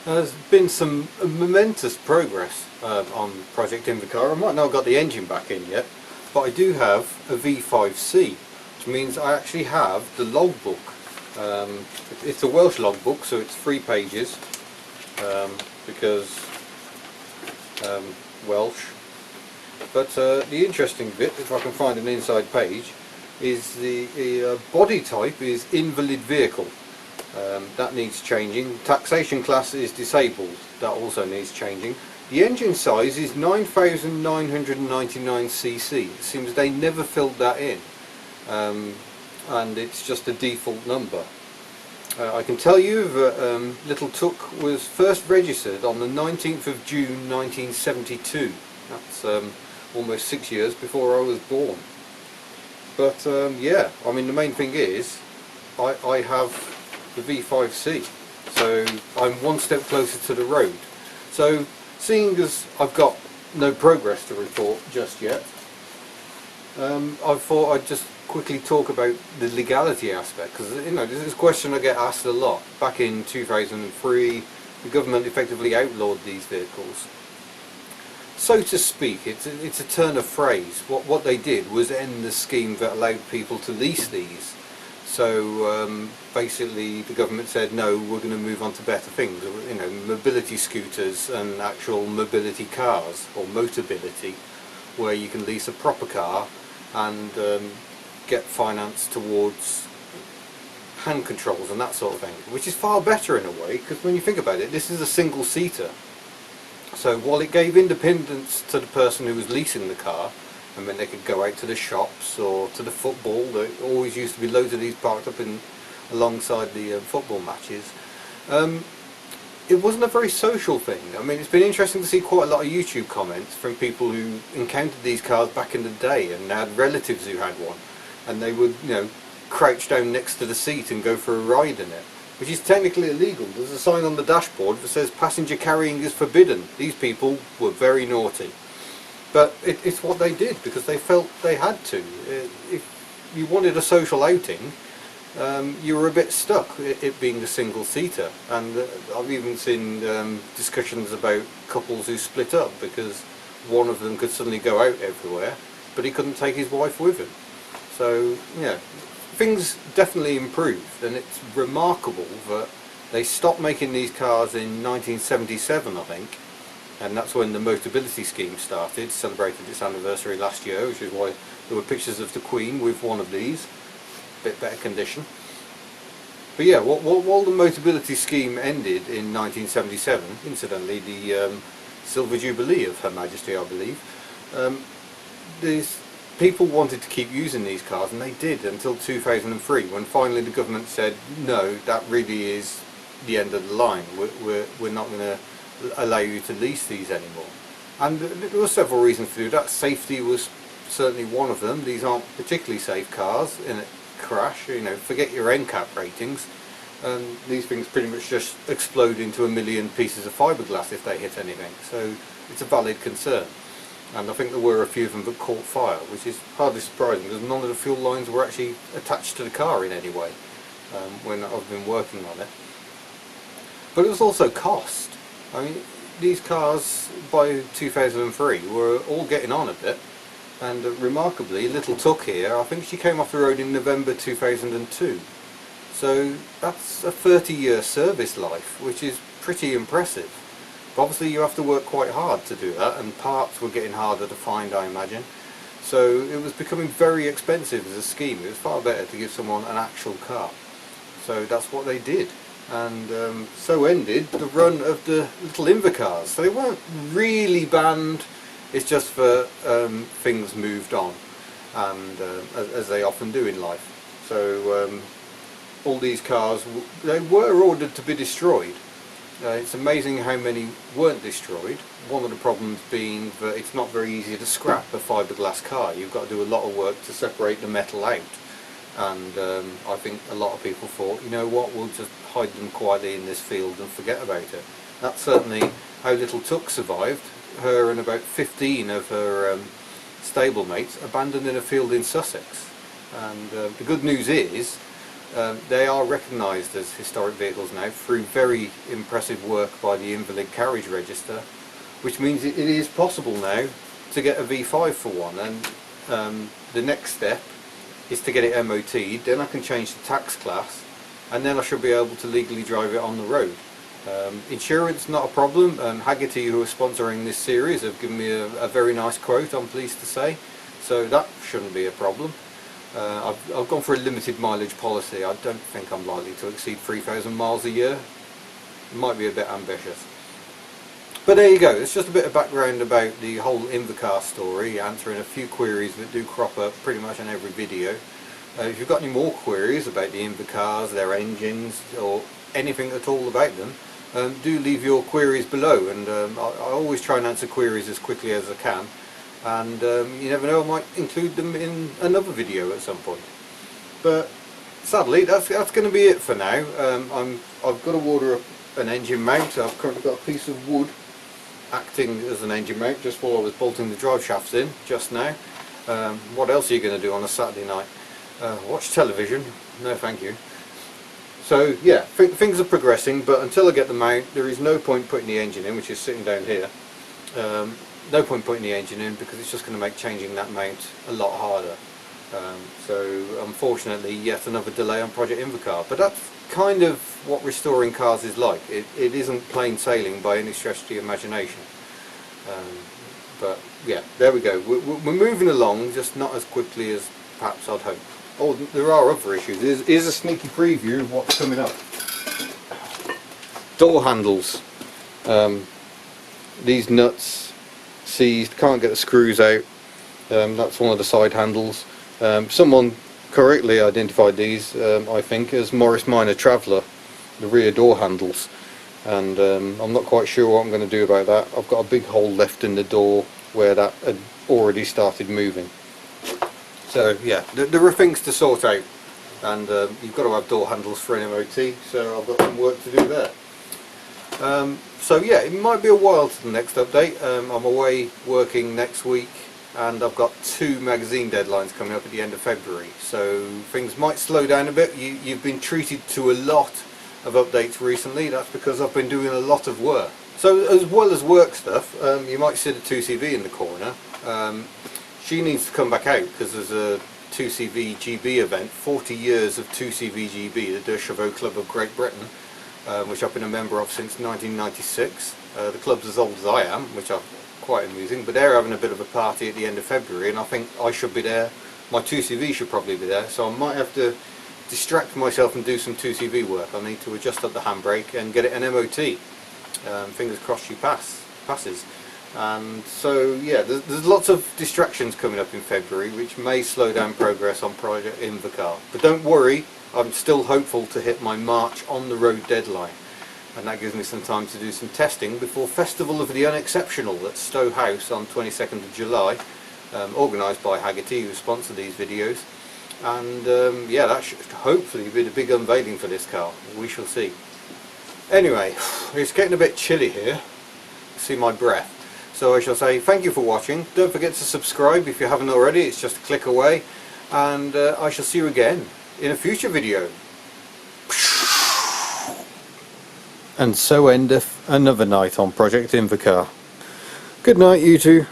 There's been some momentous progress on Project Invacar. I might not have got the engine back in yet, but I do have a V5C, which means I actually have the logbook. It's a Welsh logbook, so it's 3 pages, because Welsh. But the interesting bit, if I can find an inside page, is the body type is invalid vehicle. That needs changing. Taxation class is disabled. That also needs changing. The engine size is 9,999 cc. It seems they never filled that in, and it's just a default number. I can tell you that Little Tuk was first registered on the 19th of June 1972. That's almost 6 years before I was born. But yeah, I mean, the main thing is I have the V5C, so I'm one step closer to the road. So seeing as I've got no progress to report just yet, I thought I'd just quickly talk about the legality aspect, because you know, this is a question I get asked a lot. Back in 2003, the government effectively outlawed these vehicles, so to speak. It's a turn of phrase. What they did was end the scheme that allowed people to lease these. So basically the government said, no, we're going to move on to better things, you know, mobility scooters and actual mobility cars, or motability, where you can lease a proper car and get finance towards hand controls and that sort of thing, which is far better in a way, because when you think about it, this is a single seater. So while it gave independence to the person who was leasing the car, I mean, they could go out to the shops or to the football. There always used to be loads of these parked up alongside the football matches. It wasn't a very social thing. I mean, it's been interesting to see quite a lot of YouTube comments from people who encountered these cars back in the day and had relatives who had one, and they would, you know, crouch down next to the seat and go for a ride in it, which is technically illegal. There's a sign on the dashboard that says passenger carrying is forbidden. These people were very naughty. But it's what they did because they felt they had to. If you wanted a social outing, you were a bit stuck, it being a single-seater. And I've even seen discussions about couples who split up because one of them could suddenly go out everywhere, but he couldn't take his wife with him. So, yeah, things definitely improved, and it's remarkable that they stopped making these cars in 1977, I think. And that's when the Motability scheme started, celebrated its anniversary last year, which is why there were pictures of the Queen with one of these, a bit better condition. But yeah, while the Motability scheme ended in 1977, incidentally the Silver Jubilee of Her Majesty, I believe, these people wanted to keep using these cars, and they did until 2003, when finally the government said, no, that really is the end of the line, we're not going to allow you to lease these anymore. And there were several reasons to do that. Safety was certainly one of them. These aren't particularly safe cars in a crash. You know, forget your NCAP ratings, and these things pretty much just explode into a million pieces of fiberglass if they hit anything. So it's a valid concern, and I think there were a few of them that caught fire, which is hardly surprising because none of the fuel lines were actually attached to the car in any way when I've been working on it. But it was also cost. I mean, these cars by 2003 were all getting on a bit, and remarkably, Little Tuk here, I think she came off the road in November 2002. So that's a 30-year service life, which is pretty impressive. But obviously you have to work quite hard to do that, and parts were getting harder to find, I imagine. So it was becoming very expensive as a scheme. It was far better to give someone an actual car. So that's what they did. And so ended the run of the little Invacars. So they weren't really banned, it's just that things moved on, and as they often do in life. So all these cars, they were ordered to be destroyed. It's amazing how many weren't destroyed. One of the problems being that it's not very easy to scrap a fiberglass car. You've got to do a lot of work to separate the metal out. And I think a lot of people thought, you know what, we'll just hide them quietly in this field and forget about it. That's certainly how Little Tuk survived. Her and about 15 of her stablemates abandoned in a field in Sussex. And the good news is They are recognised as historic vehicles now through very impressive work by the Invalid Carriage Register, which means it is possible now to get a V5 for one, and the next step is to get it MOT'd. Then I can change the tax class, and then I should be able to legally drive it on the road. Insurance, not a problem. Haggerty, who are sponsoring this series, have given me a very nice quote, I'm pleased to say, so that shouldn't be a problem. I've gone for a limited mileage policy. I don't think I'm likely to exceed 3,000 miles a year. It might be a bit ambitious. But there you go, it's just a bit of background about the whole Invacar story, answering a few queries that do crop up pretty much in every video. If you've got any more queries about the Invacars, their engines, or anything at all about them, do leave your queries below, and I always try and answer queries as quickly as I can, and you never know, I might include them in another video at some point. But sadly, that's going to be it for now. I've got to order an engine mount. I've currently got a piece of wood acting as an engine mount just while I was bolting the drive shafts in just now. What else are you going to do on a Saturday night? Watch television? No thank you. So yeah, things are progressing, but until I get the mount, there is no point putting the engine in, which is sitting down here. No point putting the engine in because it's just going to make changing that mount a lot harder. So unfortunately, yet another delay on Project Invacar. But that's kind of what restoring cars is like. It isn't plain sailing by any stretch of the imagination. But yeah, there we go. We're moving along, just not as quickly as perhaps I'd hope. Oh, there are other issues. Here's a sneaky preview of what's coming up. Door handles. These nuts seized, can't get the screws out. That's one of the side handles. Someone correctly identified these, I think, as Morris Minor Traveller, the rear door handles, and I'm not quite sure what I'm going to do about that. I've got a big hole left in the door where that had already started moving. So yeah, there are things to sort out, and you've got to have door handles for an MOT, so I've got some work to do there. So yeah, it might be a while to the next update. I'm away working next week, and I've got 2 magazine deadlines coming up at the end of February, so things might slow down a bit. You've been treated to a lot of updates recently. That's because I've been doing a lot of work. So as well as work stuff, you might see the 2CV in the corner. She needs to come back out because there's a 2CV GB event, 40 years of 2CV GB, the De Chevaux Club of Great Britain, which I've been a member of since 1996. The club's as old as I am, which I'm quite amusing, but they're having a bit of a party at the end of February, and I think I should be there. My 2CV should probably be there, so I might have to distract myself and do some 2CV work. I need to adjust up the handbrake and get it an MOT. Fingers crossed she passes. And so yeah, there's lots of distractions coming up in February which may slow down progress on Project Invacar. But don't worry, I'm still hopeful to hit my March on the road deadline, and that gives me some time to do some testing before Festival of the Unexceptional at Stowe House on 22nd of July, organised by Haggerty, who sponsor these videos. And yeah, that should hopefully be the big unveiling for this car. We shall see. Anyway, it's getting a bit chilly here. See my breath. So I shall say thank you for watching. Don't forget to subscribe if you haven't already. It's just a click away. And I shall see you again in a future video. And so endeth another night on Project Invacar. Good night, you two.